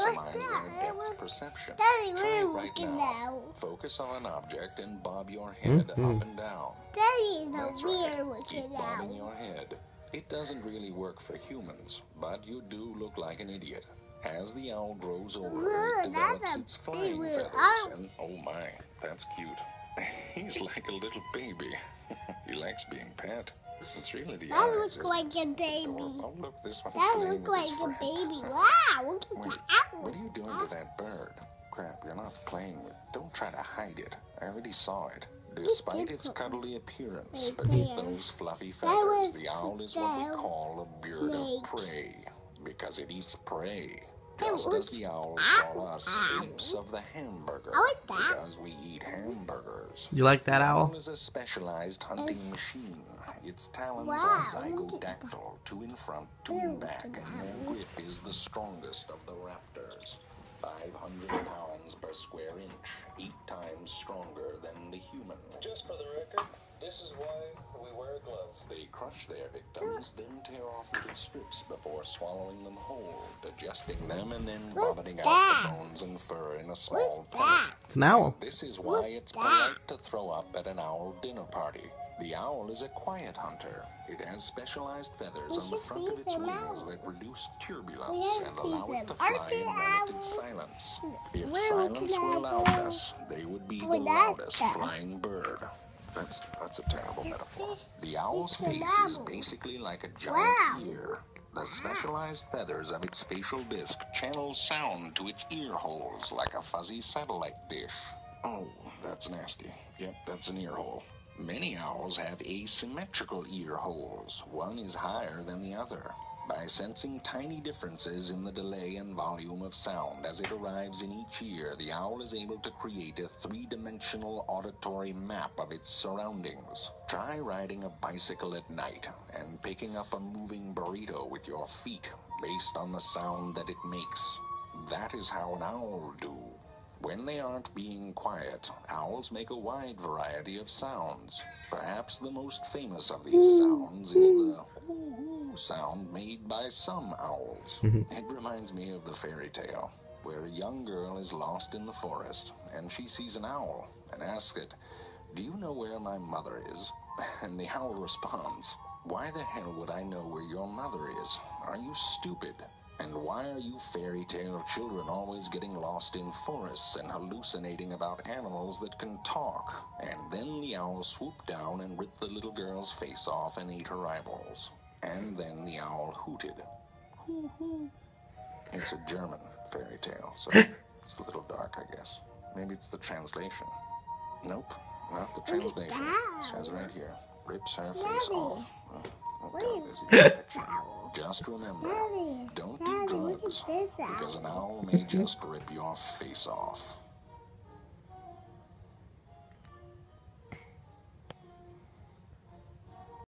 maximize their depth perception. Daddy, Try it we're right looking now. now. Focus on an object and bob your head up and down. Daddy, That's we're right. looking Keep now. bobbing your head. It doesn't really work for humans, but you do look like an idiot. As the owl grows older, Look, it develops that's a its flying big feathers, owl. and oh my, that's cute. He's like a little baby. He likes being pet. It's really the That eyes, looks isn't like it? a baby. Oh, look, this one's That playing looks with like his a friend. baby. Wow, look at Wait, the owl. what are you doing to that bird? Crap, you're not playing with it. Don't try to hide it. I already saw it. Despite its cuddly appearance, Right beneath there. those fluffy That feathers, was the owl is what we call a bird snake. of prey, because it eats prey. That Just as looks the owls call us owl. apes of the hamburger, I like that. because we eat hamburgers. You like that The owl? is a specialized hunting machine. Its talons Wow, are look at zygodactyl, two in front, two Ew, in back, and look at their grip is the strongest of the raptors. 500 pounds per square inch, 8 times stronger than the human. Just for the record, this is why we wear a glove. They crush their victims, then tear off little strips before swallowing them whole, digesting them, and then vomiting out the bones and fur in a small What's that? It's an owl. This is why it's polite to throw up at an owl dinner party. The owl is a quiet hunter. It has specialized feathers on the front of its wings that reduce turbulence and allow it to fly in relative silence. If silence were loudness, they would be the loudest flying bird. That's a terrible metaphor. The owl's face is basically like a giant ear. The specialized feathers of its facial disc channel sound to its ear holes like a fuzzy satellite dish. Oh, that's nasty. Yep, that's an ear hole. Many owls have asymmetrical ear holes. One is higher than the other. By sensing tiny differences in the delay and volume of sound as it arrives in each ear, the owl is able to create a three-dimensional auditory map of its surroundings. Try riding a bicycle at night and picking up a moving burrito with your feet based on the sound that it makes. That is how an owl do. When they aren't being quiet, owls make a wide variety of sounds. Perhaps the most famous of these sounds is the ooh sound made by some owls. It reminds me of the fairy tale, where a young girl is lost in the forest, and she sees an owl and asks it, "Do you know where my mother is?" And the owl responds, "Why the hell would I know where your mother is? Are you stupid? And why are you fairy tale children always getting lost in forests and hallucinating about animals that can talk?" And then the owl swooped down and ripped the little girl's face off and ate her eyeballs. And then the owl hooted. Hoo hoo. It's a German fairy tale, so it's a little dark, I guess. Maybe it's the translation. Nope, not the translation. It says right here, rips her face off. Oh God, there's a picture. Just remember, don't do drugs, because an owl may just rip your face off.